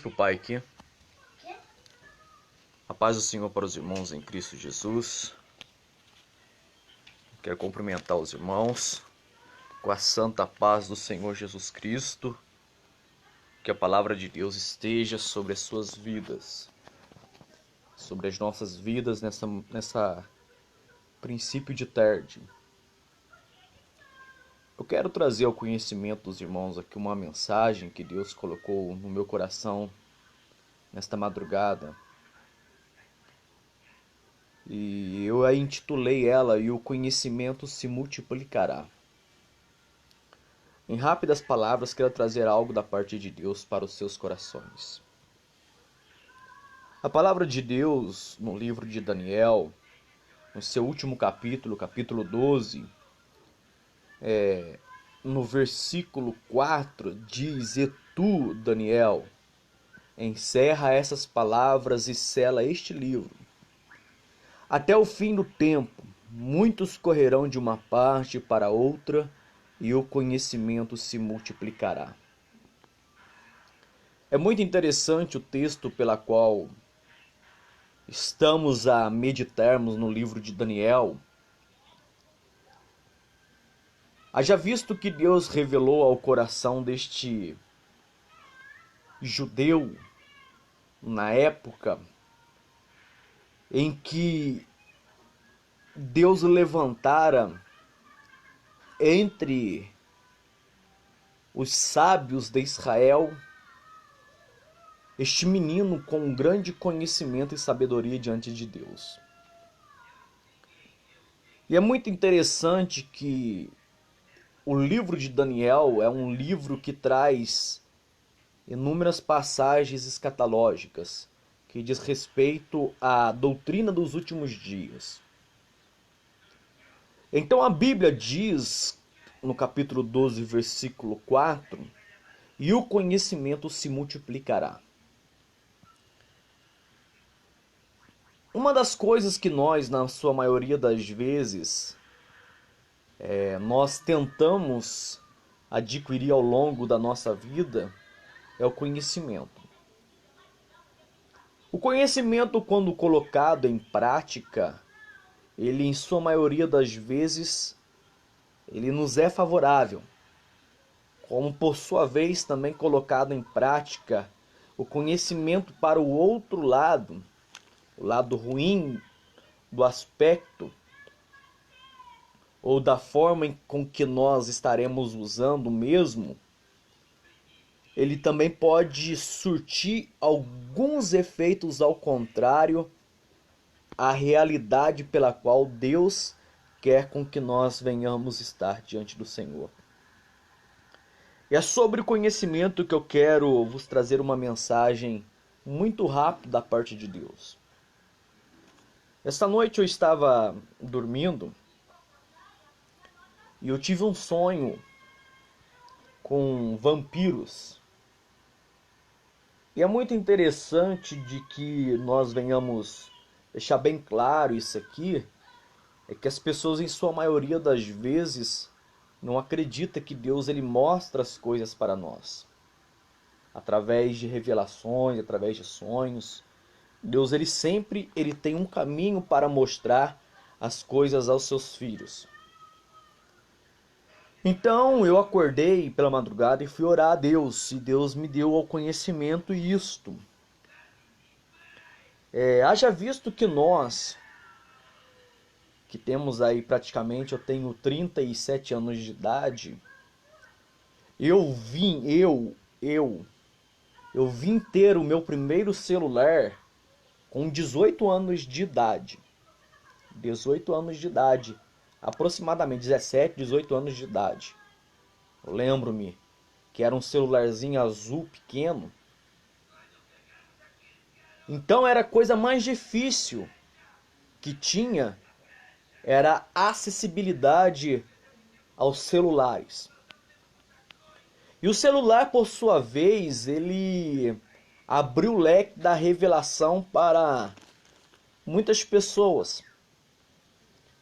O Pai aqui. A paz do Senhor para os irmãos em Cristo Jesus. Quero cumprimentar os irmãos com a santa paz do Senhor Jesus Cristo. Que a palavra de Deus esteja sobre as suas vidas, sobre as nossas vidas nessa princípio de tarde. Eu quero trazer ao conhecimento dos irmãos aqui uma mensagem que Deus colocou no meu coração nesta madrugada. E eu a intitulei ela "E o conhecimento se multiplicará". Em rápidas palavras, quero trazer algo da parte de Deus para os seus corações. A palavra de Deus no livro de Daniel, no seu último capítulo, capítulo 12, no versículo 4, diz: "E tu, Daniel, encerra essas palavras e sela este livro. Até o fim do tempo, muitos correrão de uma parte para outra, e o conhecimento se multiplicará". É muito interessante o texto pela qual estamos a meditarmos no livro de Daniel. Haja visto que Deus revelou ao coração deste judeu na época em que Deus levantara entre os sábios de Israel este menino com um grande conhecimento e sabedoria diante de Deus. E é muito interessante que o livro de Daniel é um livro que traz inúmeras passagens escatológicas que diz respeito à doutrina dos últimos dias. Então a Bíblia diz, no capítulo 12, versículo 4, "E o conhecimento se multiplicará". Uma das coisas que nós, na sua maioria das vezes, nós tentamos adquirir ao longo da nossa vida é o conhecimento. O conhecimento, quando colocado em prática, ele, em sua maioria das vezes, ele nos é favorável. Como, por sua vez, também colocado em prática, o conhecimento para o outro lado, o lado ruim do aspecto, ou da forma com que nós estaremos usando o mesmo, ele também pode surtir alguns efeitos ao contrário à realidade pela qual Deus quer com que nós venhamos estar diante do Senhor. E é sobre o conhecimento que eu quero vos trazer uma mensagem muito rápida da parte de Deus. Esta noite eu estava dormindo e eu tive um sonho com vampiros. E é muito interessante de que nós venhamos deixar bem claro isso aqui, é que as pessoas, em sua maioria das vezes, não acreditam que Deus ele mostra as coisas para nós. Através de revelações, através de sonhos. Deus ele sempre tem um caminho para mostrar as coisas aos seus filhos. Então eu acordei pela madrugada e fui orar a Deus, e Deus me deu ao conhecimento isto. Haja visto que nós, que temos aí praticamente, eu tenho 37 anos de idade, eu vim ter o meu primeiro celular com 18 anos de idade. 18 anos de idade. Aproximadamente 17, 18 anos de idade. Eu lembro-me que era um celularzinho azul pequeno. Então era a coisa mais difícil que tinha, era a acessibilidade aos celulares. E o celular, por sua vez, ele abriu o leque da revelação para muitas pessoas.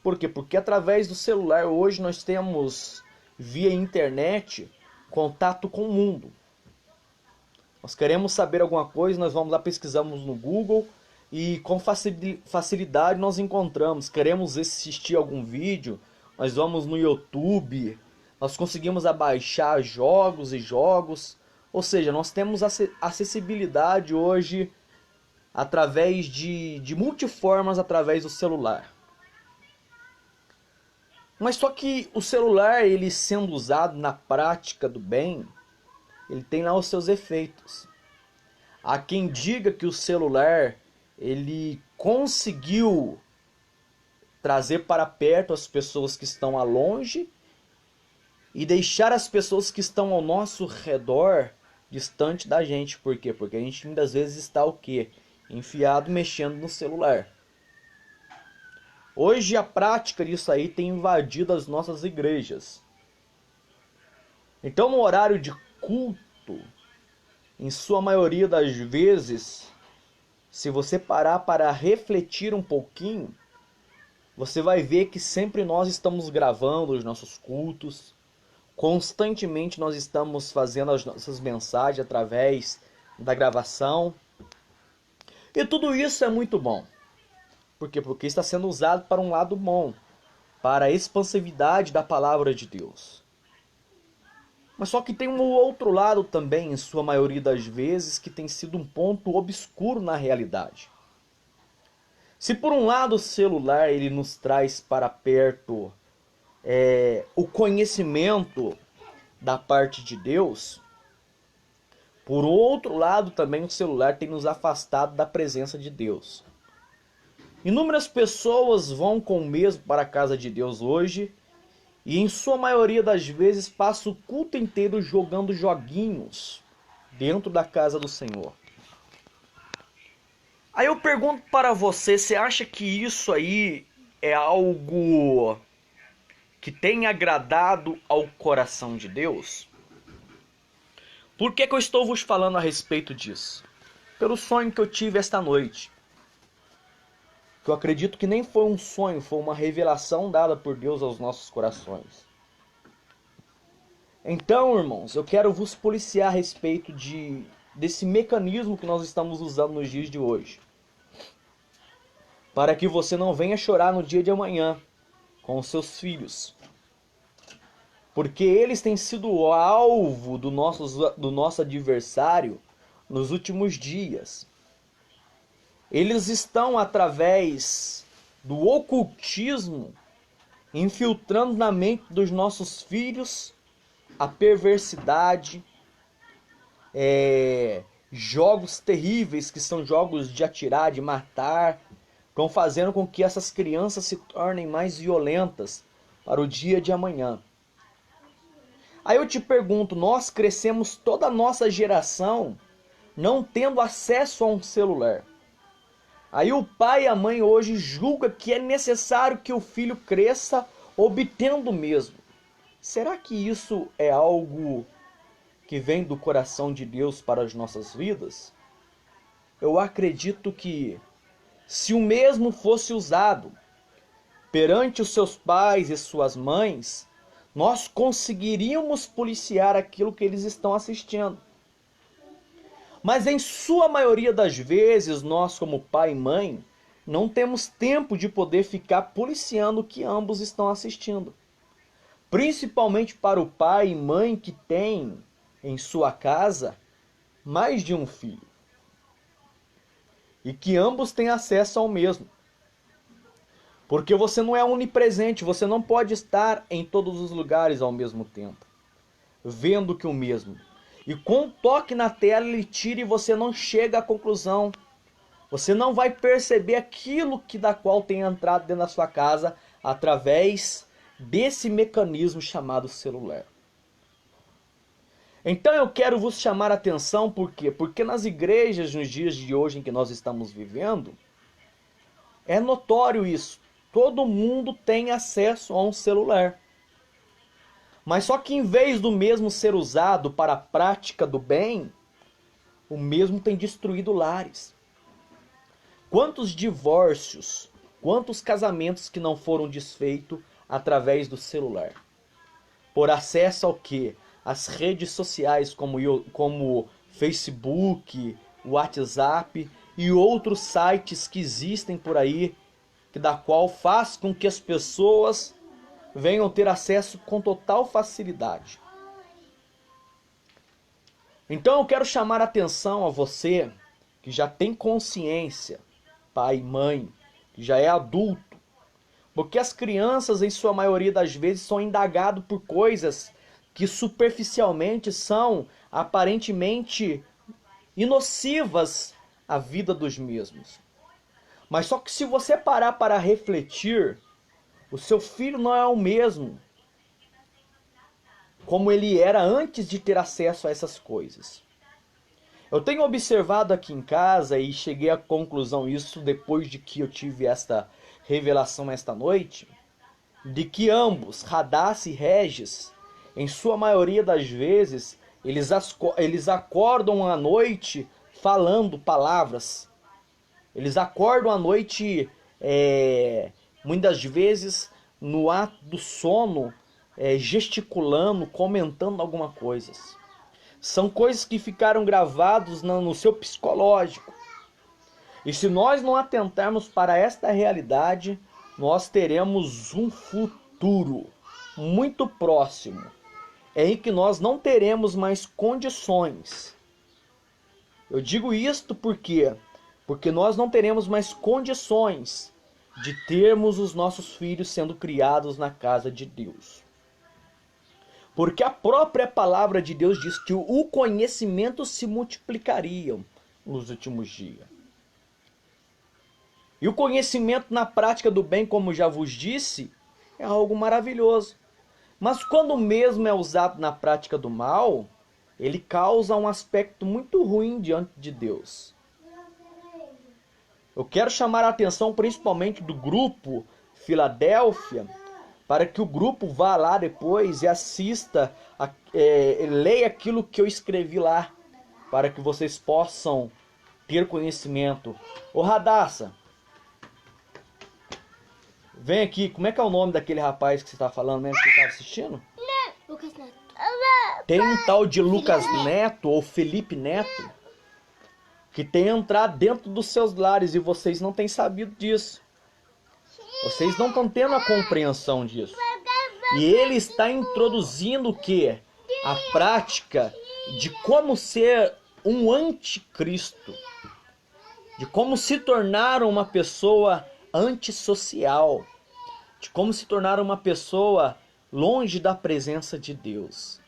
Por quê? Porque através do celular hoje nós temos, via internet, contato com o mundo. Nós queremos saber alguma coisa, nós vamos lá, pesquisamos no Google e com facilidade nós encontramos. Queremos assistir algum vídeo, nós vamos no YouTube, nós conseguimos abaixar jogos e jogos. Ou seja, nós temos acessibilidade hoje através de multiformas através do celular. Mas só que o celular, ele sendo usado na prática do bem, ele tem lá os seus efeitos. Há quem diga que o celular, ele conseguiu trazer para perto as pessoas que estão a longe e deixar as pessoas que estão ao nosso redor distante da gente. Por quê? Porque a gente muitas vezes está o quê? Enfiado mexendo no celular. Hoje a prática disso aí tem invadido as nossas igrejas. Então no horário de culto, em sua maioria das vezes, se você parar para refletir um pouquinho, você vai ver que sempre nós estamos gravando os nossos cultos, constantemente nós estamos fazendo as nossas mensagens através da gravação. E tudo isso é muito bom. Por quê? Porque está sendo usado para um lado bom, para a expansividade da palavra de Deus. Mas só que tem um outro lado também, em sua maioria das vezes, que tem sido um ponto obscuro na realidade. Se por um lado o celular ele nos traz para perto o conhecimento da parte de Deus, por outro lado também o celular tem nos afastado da presença de Deus. Inúmeras pessoas vão com o mesmo para a casa de Deus hoje e em sua maioria das vezes passa o culto inteiro jogando joguinhos dentro da casa do Senhor. Aí eu pergunto para você, você acha que isso aí é algo que tem agradado ao coração de Deus? Por que eu estou vos falando a respeito disso? Pelo sonho que eu tive esta noite. Que eu acredito que nem foi um sonho, foi uma revelação dada por Deus aos nossos corações. Então, irmãos, eu quero vos policiar a respeito desse mecanismo que nós estamos usando nos dias de hoje. Para que você não venha chorar no dia de amanhã com os seus filhos. Porque eles têm sido o alvo do nosso adversário nos últimos dias. Eles estão, através do ocultismo, infiltrando na mente dos nossos filhos a perversidade, jogos terríveis, que são jogos de atirar, de matar, estão fazendo com que essas crianças se tornem mais violentas para o dia de amanhã. Aí eu te pergunto, nós crescemos toda a nossa geração não tendo acesso a um celular. Aí o pai e a mãe hoje julgam que é necessário que o filho cresça obtendo o mesmo. Será que isso é algo que vem do coração de Deus para as nossas vidas? Eu acredito que se o mesmo fosse usado perante os seus pais e suas mães, nós conseguiríamos policiar aquilo que eles estão assistindo. Mas em sua maioria das vezes, nós como pai e mãe, não temos tempo de poder ficar policiando o que ambos estão assistindo. Principalmente para o pai e mãe que tem em sua casa mais de um filho. E que ambos têm acesso ao mesmo. Porque você não é onipresente, você não pode estar em todos os lugares ao mesmo tempo, vendo que o mesmo. E com um toque na tela ele tira e você não chega à conclusão. Você não vai perceber aquilo que da qual tem entrado dentro da sua casa através desse mecanismo chamado celular. Então eu quero vos chamar a atenção, por quê? Porque nas igrejas, nos dias de hoje em que nós estamos vivendo, é notório isso. Todo mundo tem acesso a um celular. Mas só que em vez do mesmo ser usado para a prática do bem, o mesmo tem destruído lares. Quantos divórcios, quantos casamentos que não foram desfeitos através do celular? Por acesso ao quê? As redes sociais como Facebook, WhatsApp e outros sites que existem por aí, que da qual faz com que as pessoas venham ter acesso com total facilidade. Então eu quero chamar a atenção a você que já tem consciência, pai e mãe, que já é adulto, porque as crianças, em sua maioria das vezes, são indagadas por coisas que superficialmente são aparentemente inocivas à vida dos mesmos. Mas só que se você parar para refletir, o seu filho não é o mesmo como ele era antes de ter acesso a essas coisas. Eu tenho observado aqui em casa e cheguei à conclusão isso depois de que eu tive esta revelação esta noite, de que ambos, Radassa e Regis, em sua maioria das vezes, eles acordam à noite falando palavras. Eles acordam à noite, muitas vezes, no ato do sono, gesticulando, comentando alguma coisa. São coisas que ficaram gravadas no seu psicológico. E se nós não atentarmos para esta realidade, nós teremos um futuro muito próximo, em que nós não teremos mais condições. Eu digo isto porque nós não teremos mais condições de termos os nossos filhos sendo criados na casa de Deus. Porque a própria palavra de Deus diz que o conhecimento se multiplicaria nos últimos dias. E o conhecimento na prática do bem, como já vos disse, é algo maravilhoso. Mas quando mesmo é usado na prática do mal, ele causa um aspecto muito ruim diante de Deus. Eu quero chamar a atenção principalmente do grupo Filadélfia, para que o grupo vá lá depois e assista, leia aquilo que eu escrevi lá, para que vocês possam ter conhecimento. Ô Radassa, vem aqui, como é que é o nome daquele rapaz que você está falando mesmo, que você estava assistindo? Lucas Neto. Tem um tal de Lucas Neto ou Felipe Neto que tem entrado dentro dos seus lares e vocês não têm sabido disso. Vocês não estão tendo a compreensão disso. E ele está introduzindo o quê? A prática de como ser um anticristo. De como se tornar uma pessoa antissocial. De como se tornar uma pessoa longe da presença de Deus.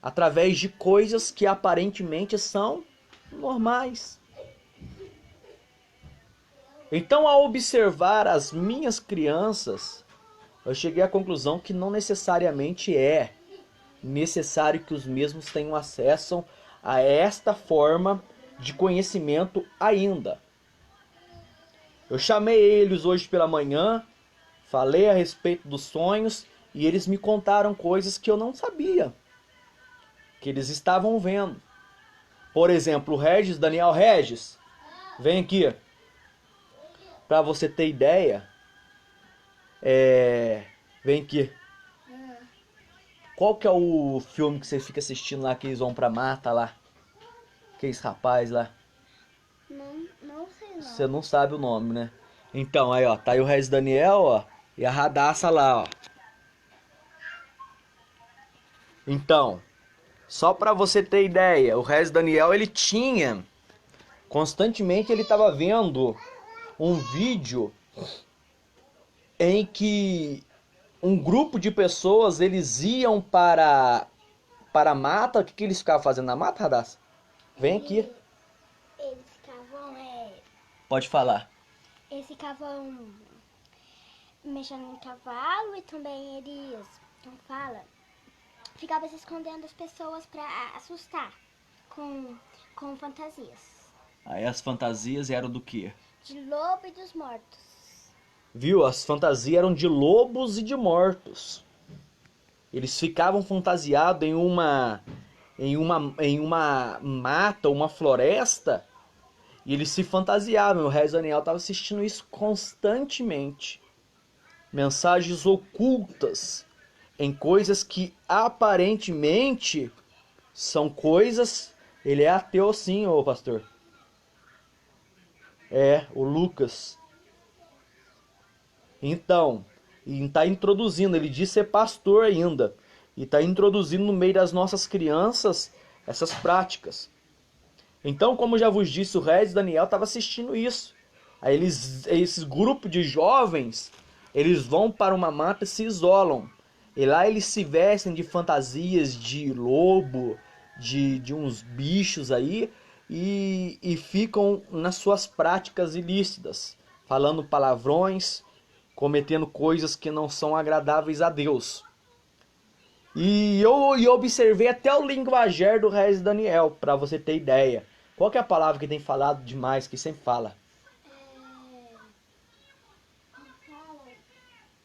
Através de coisas que aparentemente são normais. Então, ao observar as minhas crianças, eu cheguei à conclusão que não necessariamente é necessário que os mesmos tenham acesso a esta forma de conhecimento ainda. Eu chamei eles hoje pela manhã, falei a respeito dos sonhos e eles me contaram coisas que eu não sabia, que eles estavam vendo. Por exemplo, o Regis, Daniel Regis, vem aqui. Para você ter ideia, vem aqui. Qual que é o filme que você fica assistindo lá, que eles vão pra mata lá? Aqueles rapaz lá. Não sei não. Você não sabe o nome, né? Então, aí ó, tá aí o Regis Daniel, ó, e a Radassa lá, ó. Então, só pra você ter ideia, o Regis Daniel, ele tinha, constantemente ele tava vendo um vídeo em que um grupo de pessoas, eles iam para a mata. O que eles ficavam fazendo na mata, Radassa? Vem aqui. Eles ficavam, Pode falar. eles ficavam mexendo no cavalo e também eles, como fala, ficavam se escondendo das pessoas pra assustar com fantasias. Aí as fantasias eram do quê? De lobo e dos mortos. Viu? As fantasias eram de lobos e de mortos. Eles ficavam fantasiados em uma mata, uma floresta, e eles se fantasiavam. O Regis Daniel estava assistindo isso constantemente. Mensagens ocultas em coisas que aparentemente são coisas Ele é ateu sim, ô pastor. É, o Lucas. Então, e está introduzindo, ele diz ser pastor ainda. E está introduzindo no meio das nossas crianças essas práticas. Então, como já vos disse, o Regis Daniel estava assistindo isso. Aí esses grupos de jovens, eles vão para uma mata e se isolam. E lá eles se vestem de fantasias de lobo, de uns bichos aí, e ficam nas suas práticas ilícitas, falando palavrões, cometendo coisas que não são agradáveis a Deus. E eu observei até o linguajar do Regis Daniel, para você ter ideia. Qual que é a palavra que tem falado demais, que sempre fala? Fala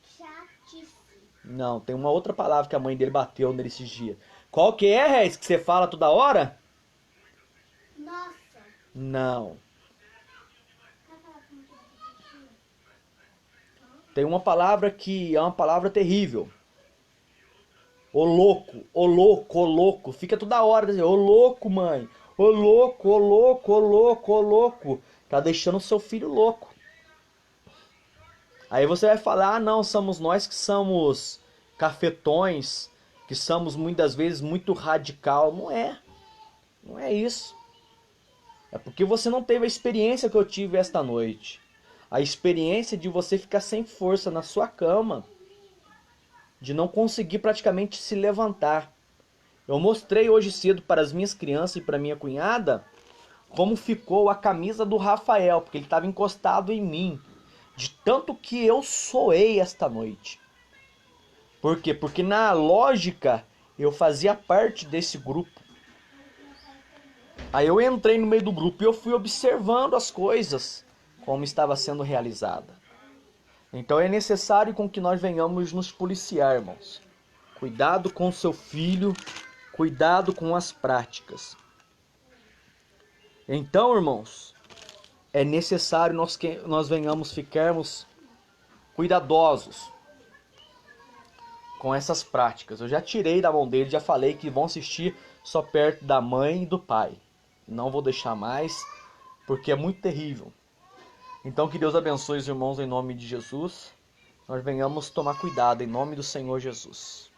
chatice. Não, tem uma outra palavra que a mãe dele bateu nele esses dias. Qual que é, Regis, que você fala toda hora? Nossa. Não. Vai falar como que é? Tem uma palavra que é uma palavra terrível. Ô louco, ô louco, ô louco. Fica toda hora dizendo, ô louco, mãe. Ô louco, ô louco, ô louco, ô louco. Tá deixando o seu filho louco. Aí você vai falar, ah não, somos nós que somos cafetões, que somos muitas vezes muito radical. Não é. Não é isso. É porque você não teve a experiência que eu tive esta noite. A experiência de você ficar sem força na sua cama. De não conseguir praticamente se levantar. Eu mostrei hoje cedo para as minhas crianças e para minha cunhada como ficou a camisa do Rafael, porque ele estava encostado em mim. De tanto que eu soei esta noite. Por quê? Porque na lógica eu fazia parte desse grupo. Aí eu entrei no meio do grupo e eu fui observando as coisas como estava sendo realizada. Então é necessário com que nós venhamos nos policiar, irmãos. Cuidado com o seu filho, cuidado com as práticas. Então, irmãos, é necessário nós venhamos ficarmos cuidadosos com essas práticas. Eu já tirei da mão dele, já falei que vão assistir só perto da mãe e do pai. Não vou deixar mais, porque é muito terrível. Então que Deus abençoe os irmãos em nome de Jesus. Nós venhamos tomar cuidado em nome do Senhor Jesus.